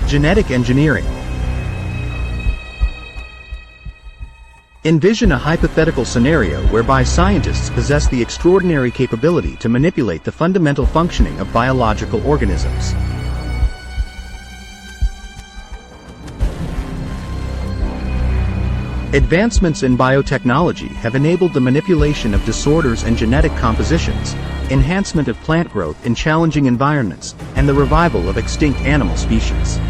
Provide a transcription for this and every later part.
Genetic engineering. Envision a hypothetical scenario whereby scientists possess the extraordinary capability to manipulate the fundamental functioning of biological organisms. Advancements in biotechnology have enabled the manipulation of disorders and genetic compositions, enhancement of plant growth in challenging environments, and the revival of extinct animal species.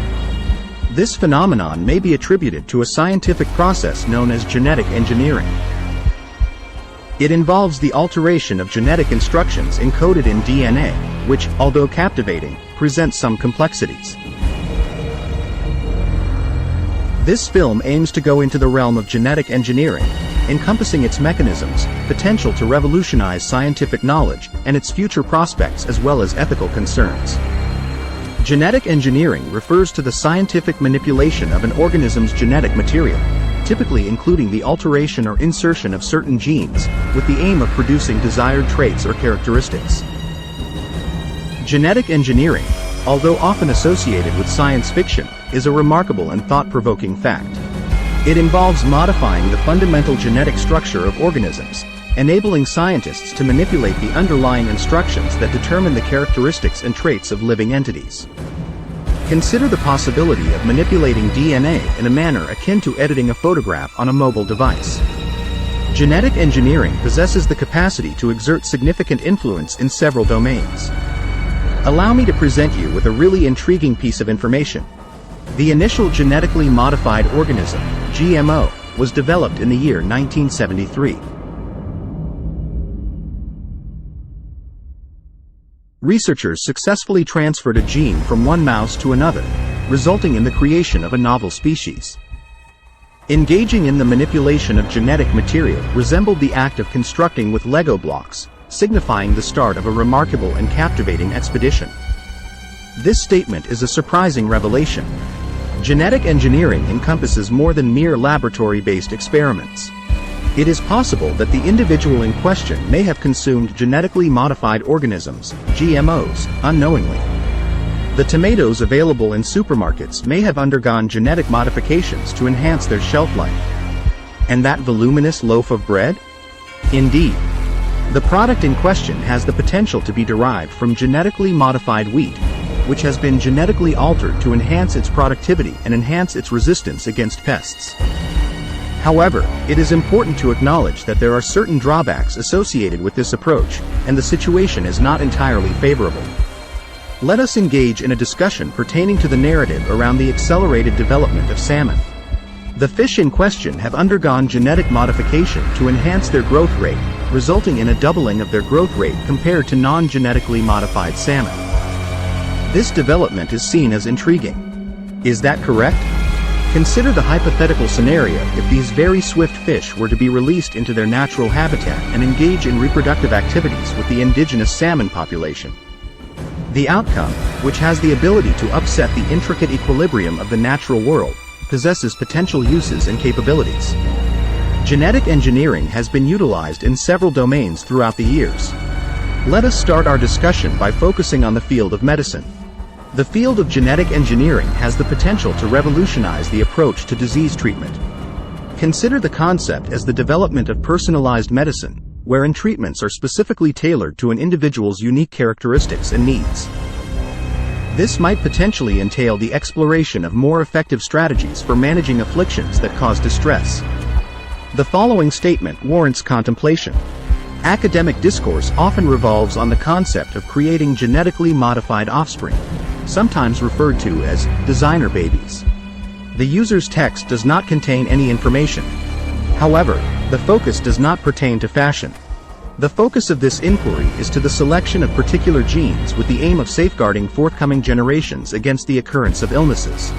This phenomenon may be attributed to a scientific process known as genetic engineering. It involves the alteration of genetic instructions encoded in DNA, which, although captivating, presents some complexities. This film aims to go into the realm of genetic engineering, encompassing its mechanisms, potential to revolutionize scientific knowledge, and its future prospects as well as ethical concerns. Genetic engineering refers to the scientific manipulation of an organism's genetic material, typically including the alteration or insertion of certain genes, with the aim of producing desired traits or characteristics. Genetic engineering, although often associated with science fiction, is a remarkable and thought-provoking fact. It involves modifying the fundamental genetic structure of organisms, enabling scientists to manipulate the underlying instructions that determine the characteristics and traits of living entities. Consider the possibility of manipulating DNA in a manner akin to editing a photograph on a mobile device. Genetic engineering possesses the capacity to exert significant influence in several domains. Allow me to present you with a really intriguing piece of information. The initial genetically modified organism, GMO, was developed in the year 1973. Researchers successfully transferred a gene from one mouse to another, resulting in the creation of a novel species. Engaging in the manipulation of genetic material resembled the act of constructing with Lego blocks, signifying the start of a remarkable and captivating expedition. This statement is a surprising revelation. Genetic engineering encompasses more than mere laboratory-based experiments. It is possible that the individual in question may have consumed genetically modified organisms, GMOs, unknowingly. The tomatoes available in supermarkets may have undergone genetic modifications to enhance their shelf life. And that voluminous loaf of bread? Indeed. The product in question has the potential to be derived from genetically modified wheat, which has been genetically altered to enhance its productivity and enhance its resistance against pests. However, it is important to acknowledge that there are certain drawbacks associated with this approach, and the situation is not entirely favorable. Let us engage in a discussion pertaining to the narrative around the accelerated development of salmon. The fish in question have undergone genetic modification to enhance their growth rate, resulting in a doubling of their growth rate compared to non-genetically modified salmon. This development is seen as intriguing. Is that correct? Consider the hypothetical scenario if these very swift fish were to be released into their natural habitat and engage in reproductive activities with the indigenous salmon population. The outcome, which has the ability to upset the intricate equilibrium of the natural world, possesses potential uses and capabilities. Genetic engineering has been utilized in several domains throughout the years. Let us start our discussion by focusing on the field of medicine. The field of genetic engineering has the potential to revolutionize the approach to disease treatment. Consider the concept as the development of personalized medicine, wherein treatments are specifically tailored to an individual's unique characteristics and needs. This might potentially entail the exploration of more effective strategies for managing afflictions that cause distress. The following statement warrants contemplation. Academic discourse often revolves on the concept of creating genetically modified offspring, sometimes referred to as designer babies. The user's text does not contain any information. However, the focus does not pertain to fashion. The focus of this inquiry is to the selection of particular genes with the aim of safeguarding forthcoming generations against the occurrence of illnesses.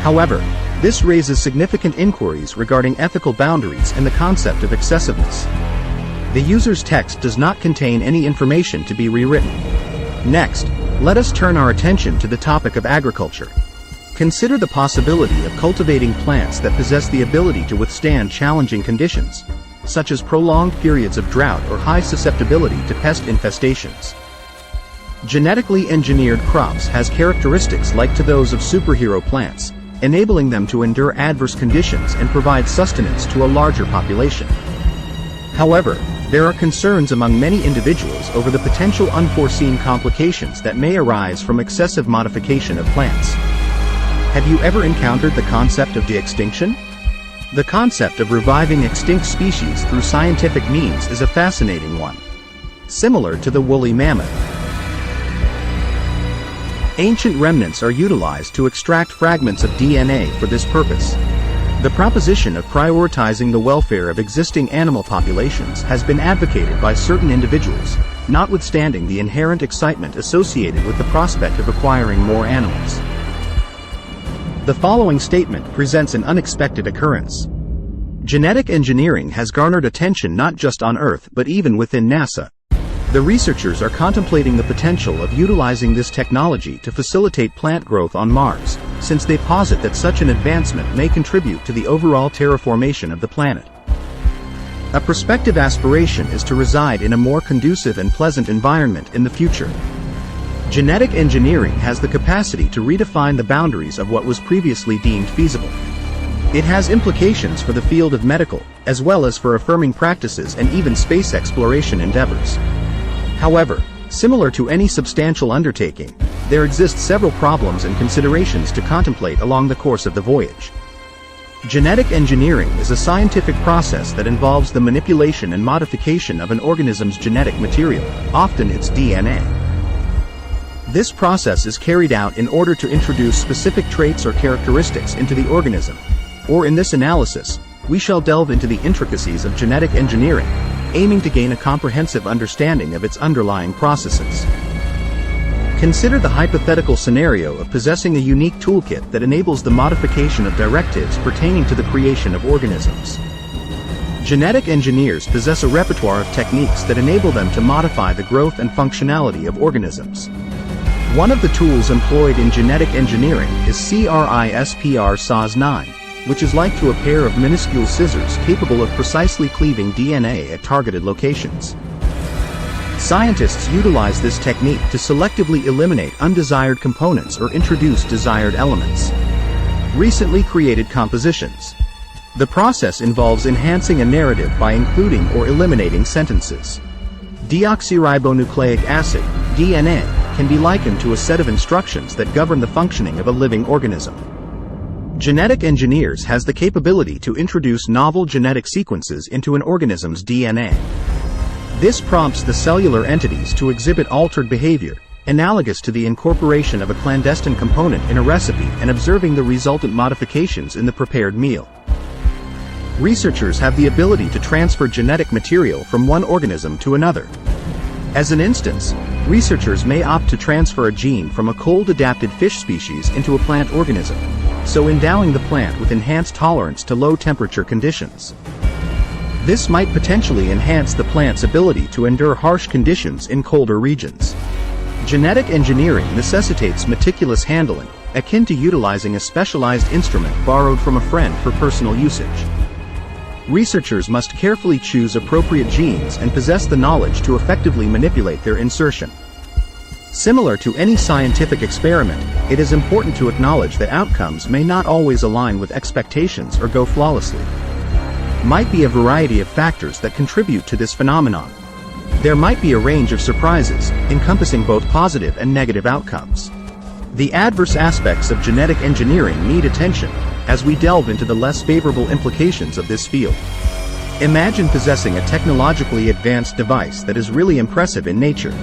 However, this raises significant inquiries regarding ethical boundaries and the concept of excessiveness. The user's text does not contain any information to be rewritten. Next, let us turn our attention to the topic of agriculture. Consider the possibility of cultivating plants that possess the ability to withstand challenging conditions, such as prolonged periods of drought or high susceptibility to pest infestations. Genetically engineered crops has characteristics like to those of superhero plants, enabling them to endure adverse conditions and provide sustenance to a larger population. However, there are concerns among many individuals over the potential unforeseen complications that may arise from excessive modification of plants. Have you ever encountered the concept of de-extinction? The concept of reviving extinct species through scientific means is a fascinating one. Similar to the woolly mammoth, ancient remnants are utilized to extract fragments of DNA for this purpose. The proposition of prioritizing the welfare of existing animal populations has been advocated by certain individuals, notwithstanding the inherent excitement associated with the prospect of acquiring more animals. The following statement presents an unexpected occurrence. Genetic engineering has garnered attention not just on Earth but even within NASA. The researchers are contemplating the potential of utilizing this technology to facilitate plant growth on Mars, since they posit that such an advancement may contribute to the overall terraformation of the planet. A prospective aspiration is to reside in a more conducive and pleasant environment in the future. Genetic engineering has the capacity to redefine the boundaries of what was previously deemed feasible. It has implications for the field of medical, as well as for affirming practices and even space exploration endeavors. However, similar to any substantial undertaking, there exist several problems and considerations to contemplate along the course of the voyage. Genetic engineering is a scientific process that involves the manipulation and modification of an organism's genetic material, often its DNA. This process is carried out in order to introduce specific traits or characteristics into the organism, or in this analysis, we shall delve into the intricacies of genetic engineering, aiming to gain a comprehensive understanding of its underlying processes. Consider the hypothetical scenario of possessing a unique toolkit that enables the modification of directives pertaining to the creation of organisms. Genetic engineers possess a repertoire of techniques that enable them to modify the growth and functionality of organisms. One of the tools employed in genetic engineering is CRISPR-Cas9, which is like to a pair of minuscule scissors capable of precisely cleaving DNA at targeted locations. Scientists utilize this technique to selectively eliminate undesired components or introduce desired elements. Recently created compositions. The process involves enhancing a narrative by including or eliminating sentences. Deoxyribonucleic acid, DNA, can be likened to a set of instructions that govern the functioning of a living organism. Genetic engineers has the capability to introduce novel genetic sequences into an organism's DNA. This prompts the cellular entities to exhibit altered behavior, analogous to the incorporation of a clandestine component in a recipe and observing the resultant modifications in the prepared meal. Researchers have the ability to transfer genetic material from one organism to another. As an instance, researchers may opt to transfer a gene from a cold-adapted fish species into a plant organism, so endowing the plant with enhanced tolerance to low-temperature conditions. This might potentially enhance the plant's ability to endure harsh conditions in colder regions. Genetic engineering necessitates meticulous handling, akin to utilizing a specialized instrument borrowed from a friend for personal usage. Researchers must carefully choose appropriate genes and possess the knowledge to effectively manipulate their insertion. Similar to any scientific experiment, it is important to acknowledge that outcomes may not always align with expectations or go flawlessly. Might be a variety of factors that contribute to this phenomenon. There might be a range of surprises, encompassing both positive and negative outcomes. The adverse aspects of genetic engineering need attention, as we delve into the less favorable implications of this field. Imagine possessing a technologically advanced device that is really impressive in nature.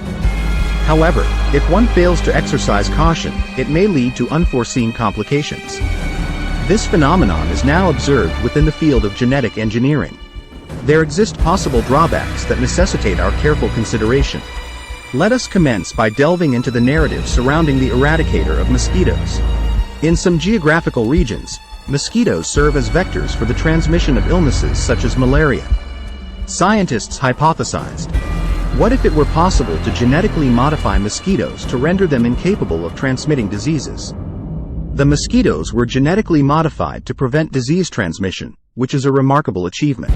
However, if one fails to exercise caution, it may lead to unforeseen complications. This phenomenon is now observed within the field of genetic engineering. There exist possible drawbacks that necessitate our careful consideration. Let us commence by delving into the narrative surrounding the eradicator of mosquitoes. In some geographical regions, mosquitoes serve as vectors for the transmission of illnesses such as malaria. Scientists hypothesized, what if it were possible to genetically modify mosquitoes to render them incapable of transmitting diseases? The mosquitoes were genetically modified to prevent disease transmission, which is a remarkable achievement.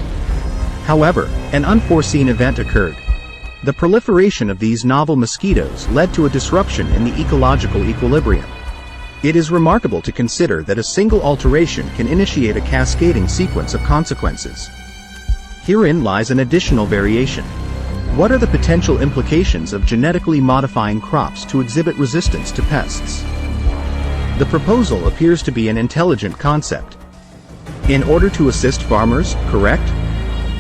However, an unforeseen event occurred. The proliferation of these novel mosquitoes led to a disruption in the ecological equilibrium. It is remarkable to consider that a single alteration can initiate a cascading sequence of consequences. Herein lies an additional variation. What are the potential implications of genetically modifying crops to exhibit resistance to pests? The proposal appears to be an intelligent concept. In order to assist farmers, correct?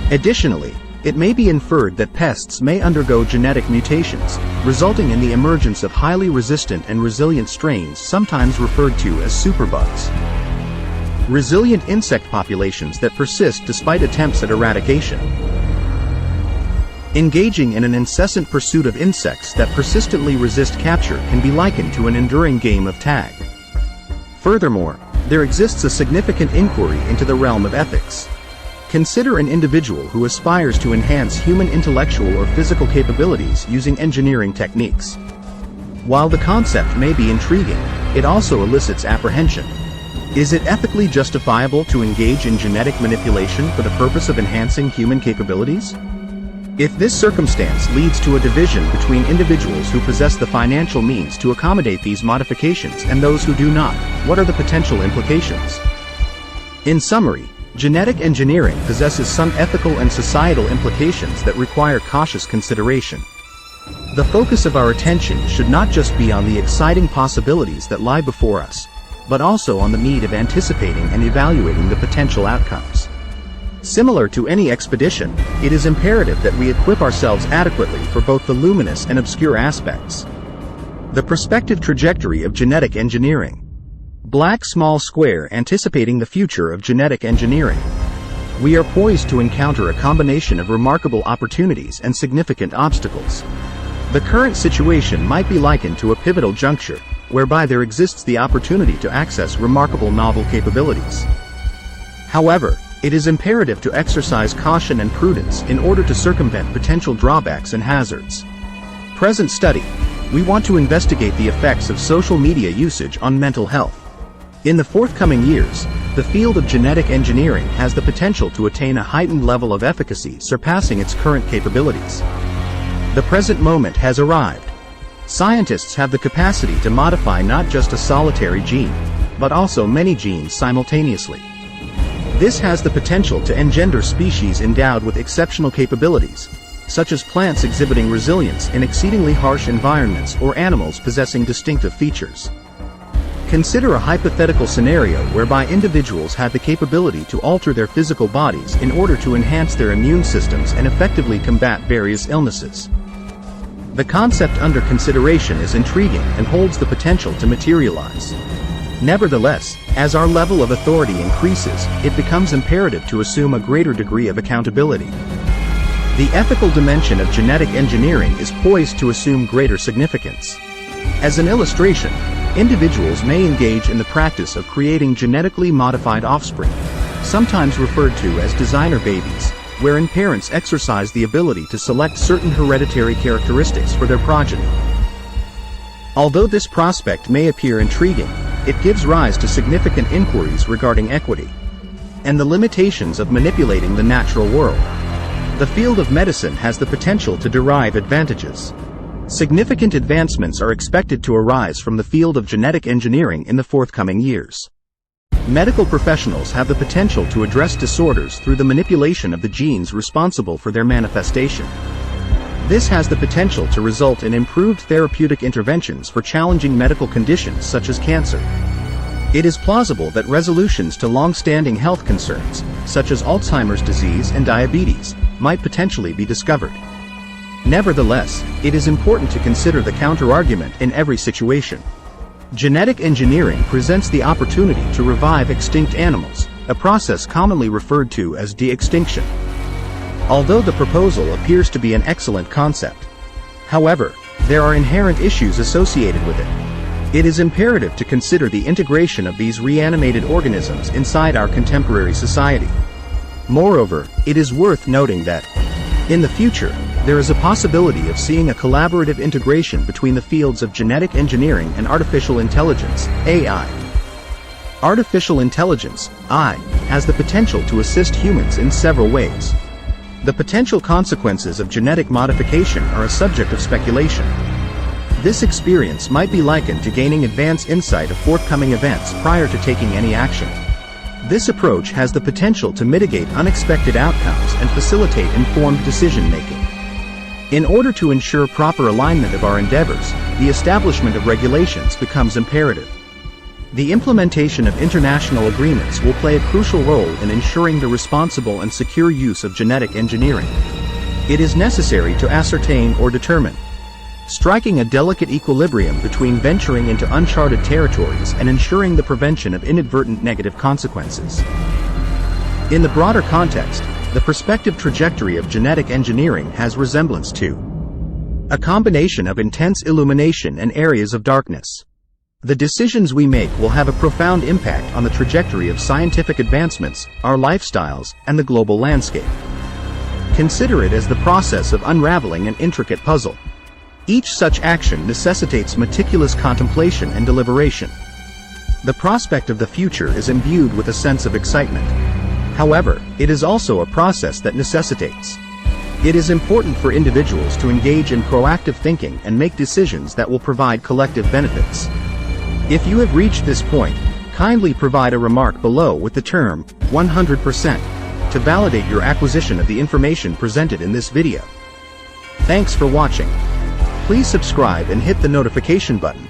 Additionally, it may be inferred that pests may undergo genetic mutations, resulting in the emergence of highly resistant and resilient strains sometimes referred to as superbugs. Resilient insect populations that persist despite attempts at eradication. Engaging in an incessant pursuit of insects that persistently resist capture can be likened to an enduring game of tag. Furthermore, there exists a significant inquiry into the realm of ethics. Consider an individual who aspires to enhance human intellectual or physical capabilities using engineering techniques. While the concept may be intriguing, it also elicits apprehension. Is it ethically justifiable to engage in genetic manipulation for the purpose of enhancing human capabilities? If this circumstance leads to a division between individuals who possess the financial means to accommodate these modifications and those who do not, what are the potential implications? In summary, genetic engineering possesses some ethical and societal implications that require cautious consideration. The focus of our attention should not just be on the exciting possibilities that lie before us, but also on the need of anticipating and evaluating the potential outcomes. Similar to any expedition, it is imperative that we equip ourselves adequately for both the luminous and obscure aspects. The prospective trajectory of genetic engineering. Black small square anticipating the future of genetic engineering. We are poised to encounter a combination of remarkable opportunities and significant obstacles. The current situation might be likened to a pivotal juncture, whereby there exists the opportunity to access remarkable novel capabilities. However, it is imperative to exercise caution and prudence in order to circumvent potential drawbacks and hazards. Present study. We want to investigate the effects of social media usage on mental health. In the forthcoming years, the field of genetic engineering has the potential to attain a heightened level of efficacy surpassing its current capabilities. The present moment has arrived. Scientists have the capacity to modify not just a solitary gene, but also many genes simultaneously. This has the potential to engender species endowed with exceptional capabilities, such as plants exhibiting resilience in exceedingly harsh environments or animals possessing distinctive features. Consider a hypothetical scenario whereby individuals had the capability to alter their physical bodies in order to enhance their immune systems and effectively combat various illnesses. The concept under consideration is intriguing and holds the potential to materialize. Nevertheless, as our level of authority increases, it becomes imperative to assume a greater degree of accountability. The ethical dimension of genetic engineering is poised to assume greater significance. As an illustration, individuals may engage in the practice of creating genetically modified offspring, sometimes referred to as designer babies, wherein parents exercise the ability to select certain hereditary characteristics for their progeny. Although this prospect may appear intriguing, it gives rise to significant inquiries regarding equity and the limitations of manipulating the natural world. The field of medicine has the potential to derive advantages. Significant advancements are expected to arise from the field of genetic engineering in the forthcoming years. Medical professionals have the potential to address disorders through the manipulation of the genes responsible for their manifestation. This has the potential to result in improved therapeutic interventions for challenging medical conditions such as cancer. It is plausible that resolutions to long-standing health concerns, such as Alzheimer's disease and diabetes, might potentially be discovered. Nevertheless, it is important to consider the counter-argument in every situation. Genetic engineering presents the opportunity to revive extinct animals, a process commonly referred to as de-extinction. Although the proposal appears to be an excellent concept, however, there are inherent issues associated with it. It is imperative to consider the integration of these reanimated organisms inside our contemporary society. Moreover, it is worth noting that, in the future, there is a possibility of seeing a collaborative integration between the fields of genetic engineering and artificial intelligence, AI. Artificial intelligence, AI, has the potential to assist humans in several ways. The potential consequences of genetic modification are a subject of speculation. This experience might be likened to gaining advance insight of forthcoming events prior to taking any action. This approach has the potential to mitigate unexpected outcomes and facilitate informed decision-making. In order to ensure proper alignment of our endeavors, the establishment of regulations becomes imperative. The implementation of international agreements will play a crucial role in ensuring the responsible and secure use of genetic engineering. It is necessary to ascertain or determine, striking a delicate equilibrium between venturing into uncharted territories and ensuring the prevention of inadvertent negative consequences. In the broader context, the prospective trajectory of genetic engineering has resemblance to a combination of intense illumination and areas of darkness. The decisions we make will have a profound impact on the trajectory of scientific advancements, our lifestyles, and the global landscape. Consider it as the process of unraveling an intricate puzzle. Each such action necessitates meticulous contemplation and deliberation. The prospect of the future is imbued with a sense of excitement. However, it is also a process that necessitates. It is important for individuals to engage in proactive thinking and make decisions that will provide collective benefits. If you have reached this point, kindly provide a remark below with the term 100% to validate your acquisition of the information presented in this video. Thanks for watching. Please subscribe and hit the notification button